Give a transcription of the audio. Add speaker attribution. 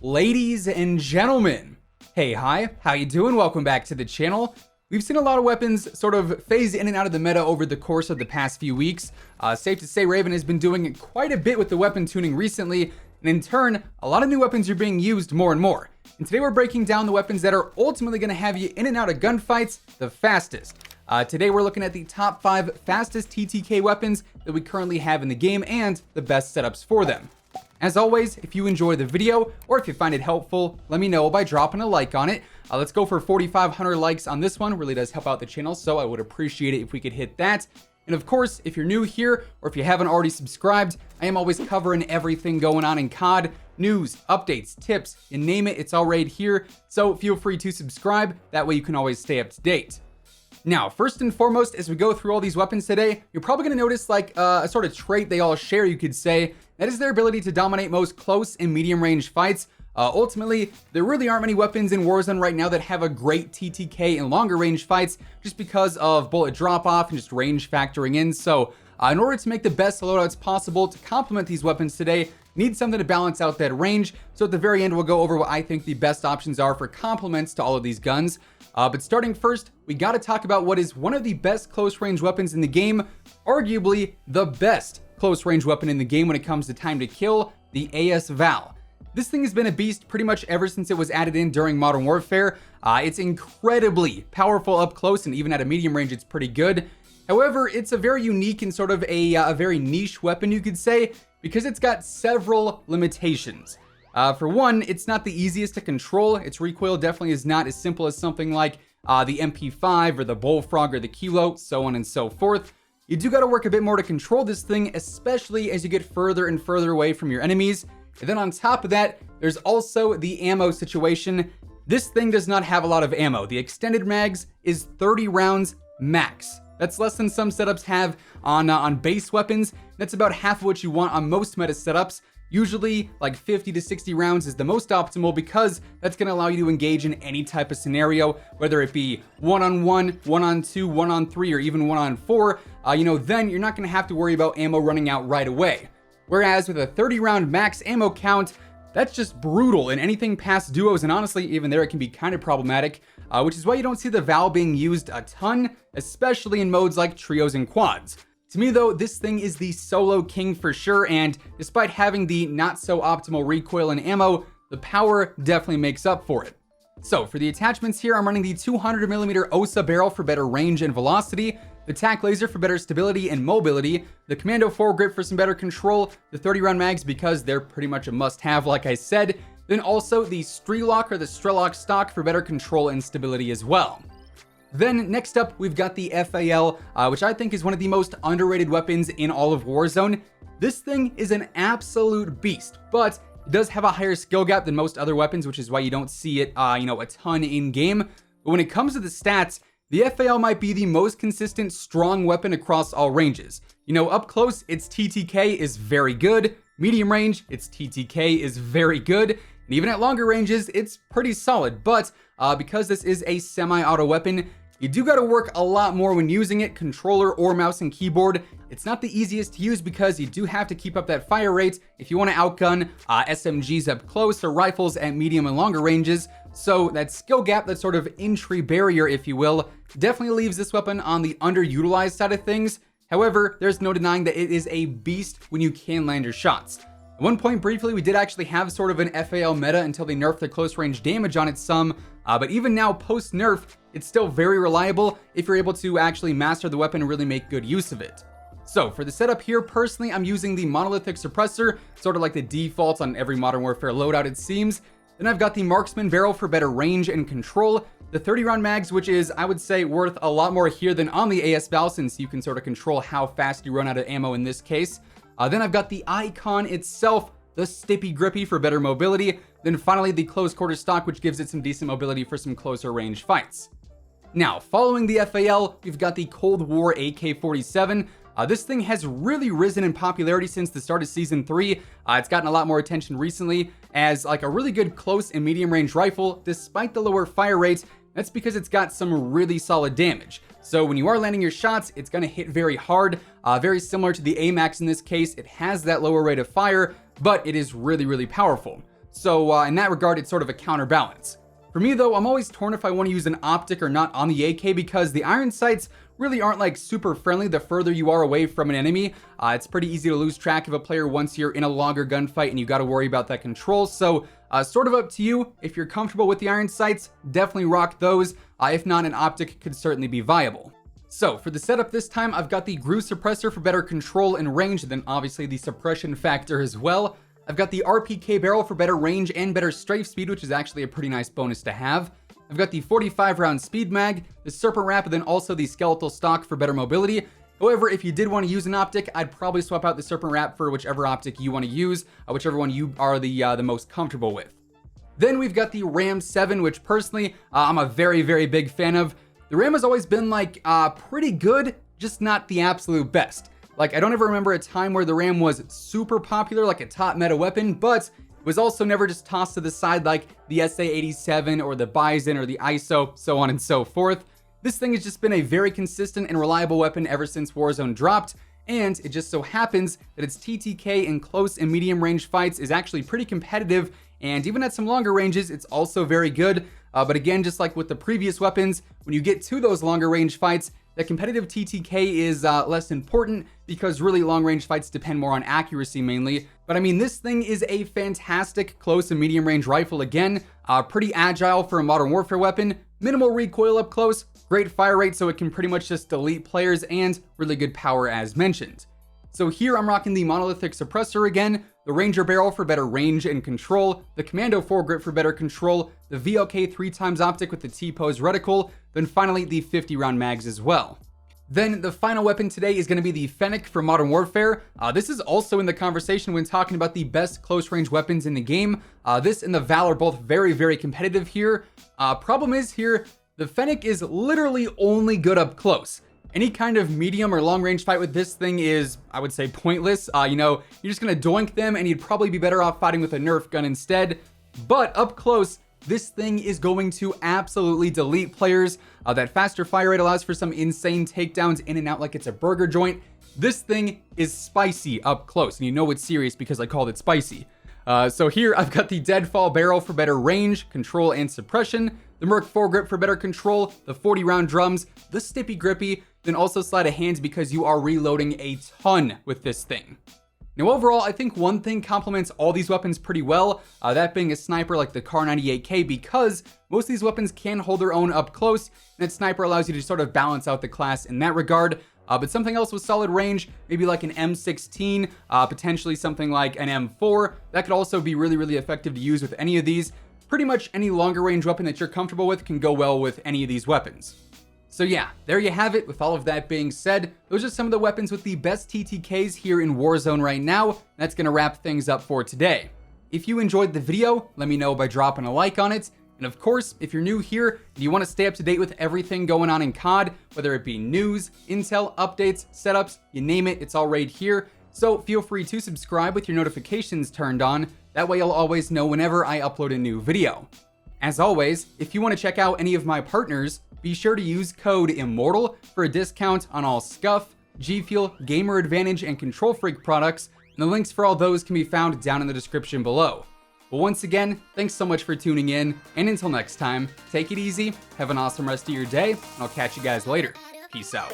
Speaker 1: Ladies and gentlemen, hey, hi, how you doing? Welcome back to the channel. We've seen a lot of weapons sort of phase in and out of the meta over the course of the past few weeks. Safe to say Raven has been doing quite a bit with the weapon tuning recently, and in turn, a lot of new weapons are being used more and more. And today we're breaking down the weapons that are ultimately going to have you in and out of gunfights the fastest. Today we're looking at the top 5 fastest TTK weapons that we currently have in the game and the best setups for them. As always, if you enjoy the video or if you find it helpful, let me know by dropping a like on it. Let's go for 4,500 likes on this one. Really does help out the channel, so I would appreciate it if we could hit that. And of course, if you're new here or if you haven't already subscribed, I am always covering everything going on in COD. News, updates, tips, you name it, it's all right here. So feel free to subscribe. That way you can always stay up to date. Now, first and foremost, as we go through all these weapons today, you're probably going to notice like a sort of trait they all share, you could say. That is their ability to dominate most close and medium range fights. Ultimately, there really aren't many weapons in Warzone right now that have a great TTK in longer range fights just because of bullet drop off and just range factoring in. So in order to make the best loadouts possible to complement these weapons today, need something to balance out that range. So at the very end, we'll go over what I think the best options are for complements to all of these guns. But starting first, we got to talk about what is one of the best close range weapons in the game, arguably the best close range weapon in the game when it comes to time to kill, the AS Val. This thing has been a beast pretty much ever since it was added in during Modern Warfare. It's incredibly powerful up close, and even at a medium range, it's pretty good. However, it's a very unique and sort of a very niche weapon, you could say, because it's got several limitations. For one, it's not the easiest to control. Its recoil definitely is not as simple as something like the MP5 or the Bullfrog or the Kilo, so on and so forth. You do got to work a bit more to control this thing, especially as you get further and further away from your enemies. And then on top of that, there's also the ammo situation. This thing does not have a lot of ammo. The extended mags is 30 rounds max. That's less than some setups have on base weapons. That's about half of what you want on most meta setups. Usually like 50 to 60 rounds is the most optimal because that's going to allow you to engage in any type of scenario, whether it be 1-on-1, 1-on-2, 1-on-3, or even 1-on-4. Then you're not going to have to worry about ammo running out right away. Whereas with a 30 round max ammo count, that's just brutal, and anything past duos, and honestly, even there it can be kind of problematic, which is why you don't see the Val being used a ton, especially in modes like trios and quads. To me though, this thing is the solo king for sure, and despite having the not so optimal recoil and ammo, the power definitely makes up for it. So for the attachments here, I'm running the 200mm OSA barrel for better range and velocity, the TAC laser for better stability and mobility, the Commando foregrip for some better control, the 30 round mags because they're pretty much a must have like I said, then also the Strelok or the Strelok stock for better control and stability as well. Then next up, we've got the FAL, which I think is one of the most underrated weapons in all of Warzone. This thing is an absolute beast, but it does have a higher skill gap than most other weapons, which is why you don't see it, a ton in game. But when it comes to the stats, the FAL might be the most consistent, strong weapon across all ranges. Up close, its TTK is very good. Medium range, its TTK is very good. And even at longer ranges, it's pretty solid. But because this is a semi-auto weapon, you do got to work a lot more when using it, controller or mouse and keyboard. It's not the easiest to use because you do have to keep up that fire rate if you want to outgun SMGs up close or rifles at medium and longer ranges. So that skill gap, that sort of entry barrier, if you will, definitely leaves this weapon on the underutilized side of things. However, there's no denying that it is a beast when you can land your shots. At one point briefly, we did actually have sort of an FAL meta until they nerfed the close range damage on it some, but even now post nerf, it's still very reliable if you're able to actually master the weapon and really make good use of it. So for the setup here, personally, I'm using the monolithic suppressor, sort of like the default on every Modern Warfare loadout it seems. Then I've got the marksman barrel for better range and control, the 30 round mags, which is, I would say, worth a lot more here than on the AS Val since you can sort of control how fast you run out of ammo in this case. Then I've got the icon itself, the Stippy Grippy for better mobility, then finally the close quarter stock, which gives it some decent mobility for some closer range fights. Now, following the FAL, we've got the Cold War AK-47. This thing has really risen in popularity since the start of Season 3. It's gotten a lot more attention recently as like a really good close and medium range rifle, despite the lower fire rate. That's because it's got some really solid damage. So when you are landing your shots, it's going to hit very hard, very similar to the AMAX in this case. It has that lower rate of fire, but it is really, really powerful. So in that regard, it's sort of a counterbalance. For me though, I'm always torn if I want to use an optic or not on the AK because the iron sights really aren't like super friendly the further you are away from an enemy. It's pretty easy to lose track of a player once you're in a longer gunfight and you got to worry about that control. So sort of up to you. If you're comfortable with the iron sights, definitely rock those. If not, an optic could certainly be viable. So for the setup this time, I've got the Grew suppressor for better control and range, then obviously the suppression factor as well. I've got the RPK barrel for better range and better strafe speed, which is actually a pretty nice bonus to have. I've got the 45 round speed mag, the serpent wrap, and then also the skeletal stock for better mobility. However, if you did want to use an optic, I'd probably swap out the serpent wrap for whichever optic you want to use, whichever one you are the most comfortable with. Then we've got the Ram 7, which personally, I'm a very, very big fan of. The Ram has always been like pretty good, just not the absolute best. Like, I don't ever remember a time where the Ram was super popular, like a top meta weapon, but it was also never just tossed to the side like the SA-87 or the Bison or the ISO, so on and so forth. This thing has just been a very consistent and reliable weapon ever since Warzone dropped, and it just so happens that its TTK in close and medium range fights is actually pretty competitive, and even at some longer ranges, it's also very good. But again, just like with the previous weapons, when you get to those longer range fights, the competitive TTK is less important because really long range fights depend more on accuracy mainly. But I mean, this thing is a fantastic close and medium range rifle again, pretty agile for a modern warfare weapon, minimal recoil up close, great fire rate so it can pretty much just delete players, and really good power as mentioned. So here I'm rocking the monolithic suppressor again, the Ranger barrel for better range and control, the Commando foregrip for better control, the VLK 3x optic with the T-pose reticle, then finally the 50 round mags as well. Then the final weapon today is going to be the Fennic for Modern Warfare. This is also in the conversation when talking about the best close range weapons in the game. This and the Val are both very, very competitive here. Problem is here, the Fennic is literally only good up close. Any kind of medium or long range fight with this thing is, I would say, pointless. You know, you're just going to doink them and you'd probably be better off fighting with a Nerf gun instead. But up close, this thing is going to absolutely delete players. That faster fire rate allows for some insane takedowns in and out like it's a burger joint. This thing is spicy up close, and you know it's serious because I called it spicy. So here I've got the Deadfall barrel for better range, control, and suppression, the Merc foregrip for better control, the 40 round drums, the Stippy Grippy, then also sleight of hands because you are reloading a ton with this thing. Now overall, I think one thing complements all these weapons pretty well, that being a sniper like the Kar98K, because most of these weapons can hold their own up close, and that sniper allows you to sort of balance out the class in that regard. But something else with solid range, maybe like an M16, potentially something like an M4, that could also be really, really effective to use with any of these. Pretty much any longer range weapon that you're comfortable with can go well with any of these weapons. So yeah, there you have it. With all of that being said, those are some of the weapons with the best TTKs here in Warzone right now. That's gonna wrap things up for today. If you enjoyed the video, let me know by dropping a like on it. And of course, if you're new here and you want to stay up to date with everything going on in COD, whether it be news, intel, updates, setups, you name it, it's all right here. So feel free to subscribe with your notifications turned on. That way you'll always know whenever I upload a new video. As always, if you want to check out any of my partners, be sure to use code WhosImmortal for a discount on all Scuff, G Fuel, Gamer Advantage, and Control Freak products, and the links for all those can be found down in the description below. But once again, thanks so much for tuning in, and until next time, take it easy, have an awesome rest of your day, and I'll catch you guys later. Peace out.